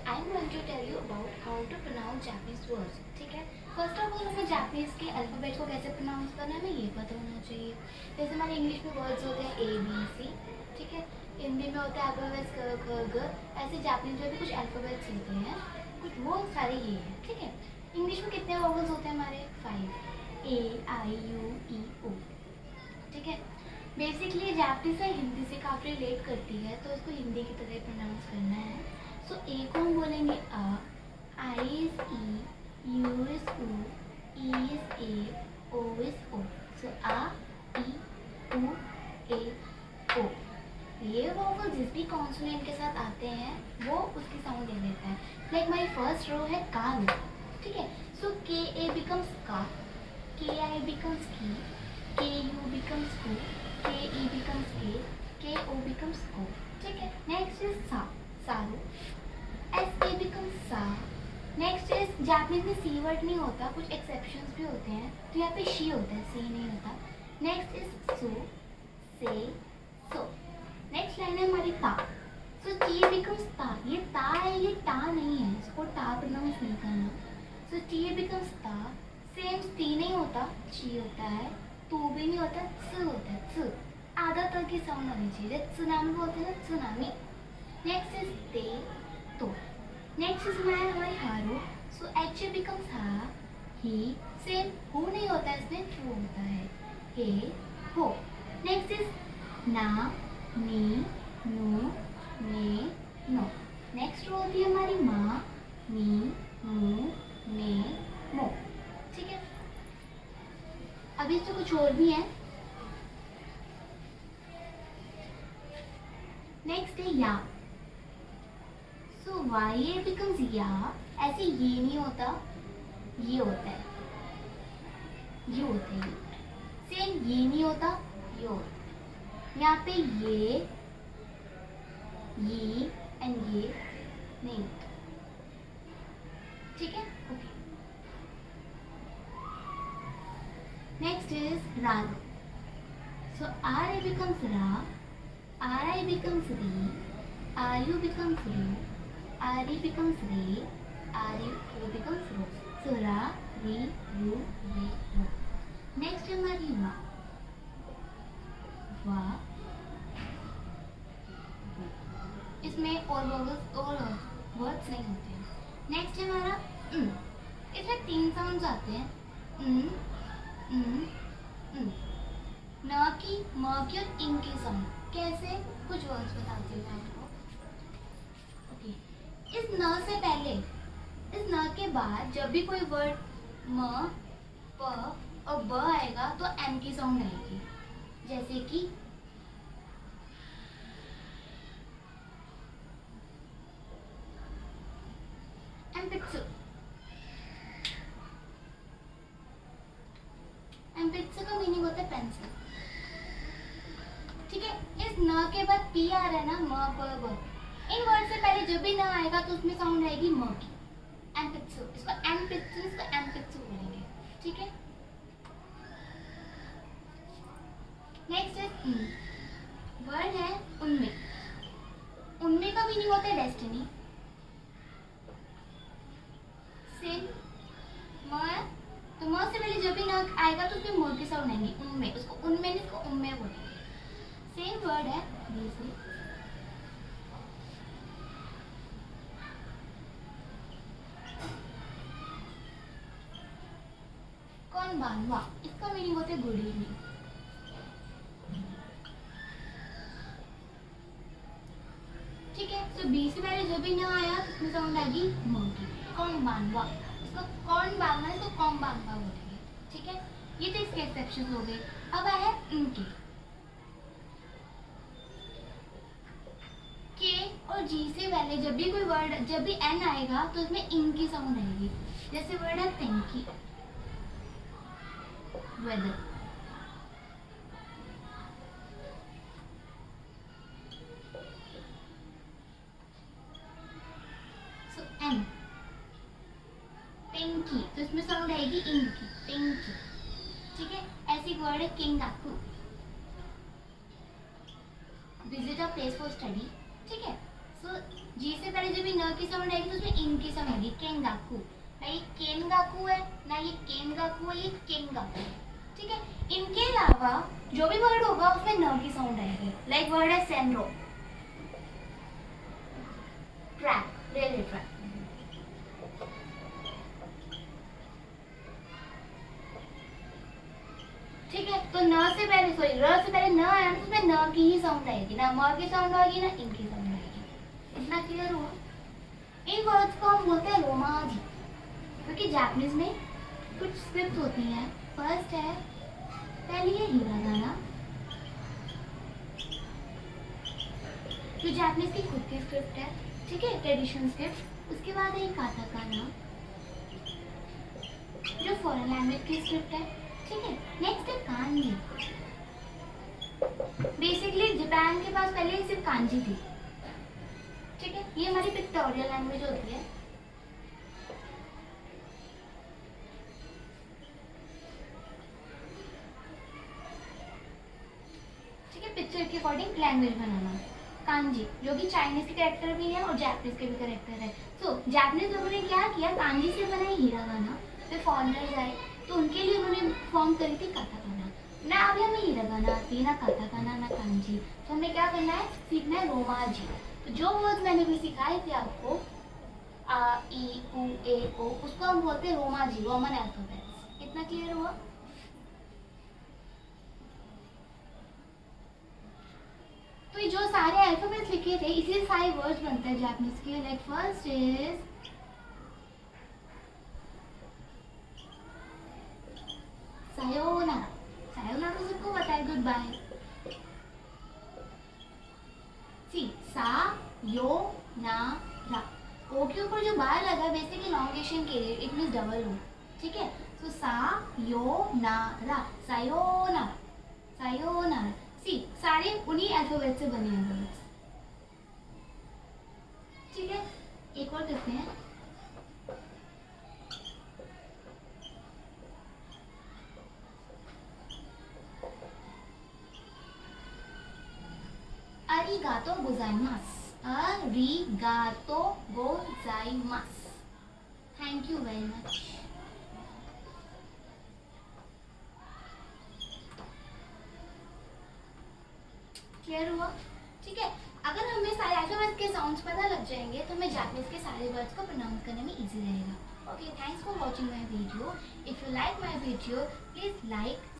I am going to tell you about how to pronounce Japanese words. ठीक है. First of all हमें Japanese के alphabet को कैसे प्रोनाउंस करना है हमें ये पता होना चाहिए. जैसे हमारे इंग्लिश में वर्ड्स होते हैं ए बी सी. ठीक है. हिंदी में होता है अल्फ़ाबेट्स क ख ग. ऐसे जापानीज में भी कुछ अल्फ़ाबेट्स होते हैं, कुछ वो सारे ये हैं. ठीक है. इंग्लिश में कितने वोवेल्स होते हैं हमारे? 5. ए आई यू ई ओ. ठीक है. बेसिकली जापानीज से हिंदी से काफ़ी रिलेट करती है, तो इसको हिंदी की तरह प्रोनाउंस करना है. सो ए को हम बोलेंगे अ, I is E, you is ऊ, E is a, O is ओ. सो आ ई ऊ ए ओ. ये वोवेल जिस भी कॉन्सोनेंट के साथ आते हैं वो उसकी साउंड ले लेता है. लाइक माई फर्स्ट रो है कारू. ठीक है. सो के ए बिकम्स का, के आई बिकम्स की, के यू बिकम्स कू, के ई बिकम्स के ओ बिकम्स ओ. ठीक है. नेक्स्ट इज सा, सारू. एस ए बिकम्स सा. नेक्स्ट इज जापानीज में सी वर्ड नहीं होता, कुछ एक्सेप्शंस भी होते हैं, तो यहाँ पे शी होता है, सी नहीं होता. नेक्स्ट इज सो, से, सो. नेक्स्ट लाइन है हमारी ता. सो टी बिकम्स ता. ये ता है, ये टा नहीं है, इसको टा प्रोनाउंस नहीं करना. सो टी बिकम्स ता. सेम टी नहीं होता, ची होता है. तू भी नहीं होता, च होता है, च. आधा तक की साउंड आनी चाहिए. त्सुनामी बोलते हैं ना, त्सुनामी. नेक्स्ट इज ते, तो. नेक्स्ट इज हमारी हारू. सो एच ए बिकम्स हा, ही. सेम हु नहीं होता है, इसमें थ्रू होता है, हे, हो. नेक्स्ट इज ना, नी, नु, ने, नो. नेक्स्ट रो होती है हमारी माँ, मी, मू, ने, मो. ठीक है. अभी तो कुछ और भी है. नेक्स्ट है या. सो वाई ए बिकम्स या. ऐसे ये नहीं होता, ये होता है, ये होता है. सेम ये नहीं होता, ये होता है. यहाँ पे ये एंड ये नहीं होता. ठीक है. ओके. नेक्स्ट इज राग. सो आर ए बिकम्स रा, आर आई बिकम्स री, आर यू बिकम्स रू, आर ई बिकम्स रे, आर यू ओ बिकम्स रो. सो रा, री, रू, रे, रो. नेक्स्ट है हमारी वा. वा. इसमें और वोवेल्स और वर्ड्स नहीं होते हैं. नेक्स्ट है हमारा इसमें 3 साउंड्स आते हैं. न की, म की और इन की साउंड. कैसे? कुछ वर्ड्स बताती हूँ मैं आपको. ओके. इस न से पहले, इस न के बाद जब भी कोई वर्ड म, प और ब आएगा तो एम की साउंड आएगी. जैसे कि एम्पित्सु. एम्पित्सु का मीनिंग होता है पेंसिल. ठीक है. इस न के बाद पी आ रहा है ना, म प ब. इन वर्ड से पहले जब भी न आएगा तो उसमें साउंड आएगी म की. एम्पित्सु. इसको एम्पित्सु, इसको एम्पित्सु बोलेंगे. ठीक है. नेक्स्ट है वर्ड है उनमें. उनमें का मीनिंग होता है डेस्टिनी. सेम म, तो म से पहले जब भी न आएगा तो उसमें मोर की साउंड आएंगी. उनमें, उसको उनमें नहीं, इसको उनमें बोलेंगे. सेम वर्ड है बीसी. कौन बानवा. इसका मीनिंग होता है गुड इवनिंग. ठीक है. तो बी से पहले जब भी न आया तो उसमें साउंड आएगी म की. कौन बानवा. इसको कौन बानवा है तो कौन बानवा बोलेंगे. ठीक है. ये तो इसके एक्सेप्शन हो गए. अब आया इनके. के और जी से पहले जब भी कोई वर्ड, जब भी एन आएगा तो उसमें इन की साउंड आएगी. जैसे वर्ड है thank you, weather. So an, pinky, तो इसमें साउंड आएगी इन की, पिंकी. ठीक है. ऐसी वर्ड है किंगाकू, visit a place for study. ठीक है. सो जी से पहले जब भी न की साउंड आएगी तो उसमें इन की साउंड आएगी, केंगाकू। ना ये केनगाकू है, ना ये केनगाकू है, ये केंगाकू। ठीक है, इनके अलावा जो भी वर्ड होगा उसमें न की साउंड आएगी। लाइक वर्ड है सेनरो, ट्रैक, रेलवे ट्रैक। ठीक है, तो न से पहले सॉरी र से पहले न आया तो उसमें न की ही साउंड आएगी, ना म की साउंड आएगी ना इन की साउंड आएगी। इतना क्लियर हुआ? इन वर्ड्स को हम बोलते हैं रोमाजी, क्योंकि जापानीज में कुछ स्क्रिप्ट होती हैं। फर्स्ट है पहली है हिरागाना, जो जापानीज की खुद की स्क्रिप्ट है। ठीक है, ट्रेडिशनल स्क्रिप्ट। उसके बाद है काताकाना, जो फॉरेन लैंग्वेज की स्क्रिप्ट है। ठीक है, नेक्स्ट है कांजी। बेसिकली जापान के पास पहले सिर्फ कांजी थी। ठीक है, ये हमारी पिक्टोरियल लैंग्वेज होती है। ठीक है, पिक्चर के अकॉर्डिंग लैंग्वेज बनाना। कांजी जो कि चाइनीज के कैरेक्टर भी है और जापानीज के भी कैरेक्टर है। सो जापानीज लोगों ने क्या किया, कांजी से बनाई हिरागाना। फिर फॉरेनर्स आए तो उनके लिए उन्होंने फॉर्म करी थी काताकाना। ना अभी हमें हिरागाना आती है, ना काताकाना, ना कांजी। तो हमें क्या करना है, सीखना है रोमाजी। तो जो वर्ड्स मैंने भी सिखाए थे आपको, आ ई उ ए ओ, उसको हम बोलते हैं रोमाजी, रोमन अल्फाबेट्स। कितना क्लियर हुआ? तो ये जो सारे अल्फाबेट्स लिखे थे इसी से सारे वर्ड्स बनते हैं जापानीज के। Like first is sayonara. Sayonara तो सबको पता है, गुड बाय। सी सा यो ना रा, ओ के ऊपर जो बार लगा बेसिकली लॉन्गेशन के लिए, इट मींस डबल ओ। ठीक है, सो सा यो ना रा, सायोनारा, सायोनारा। सी सारे उन्हीं अल्फाबेट से बने हैं वर्ड्स। ठीक है, एक और करते हैं। अरिगातो गोजाइमास, अरिगातो गोजाइमास। Thank you very much. Clear हुआ? ठीक है, अगर हमें सारे अल्फाबेट्स के साउंड्स पता लग जाएंगे तो हमें जापानीज के सारे वर्ड्स को प्रोनाउंस करने में इजी रहेगा। Okay, thanks for watching my video. If you like my video please like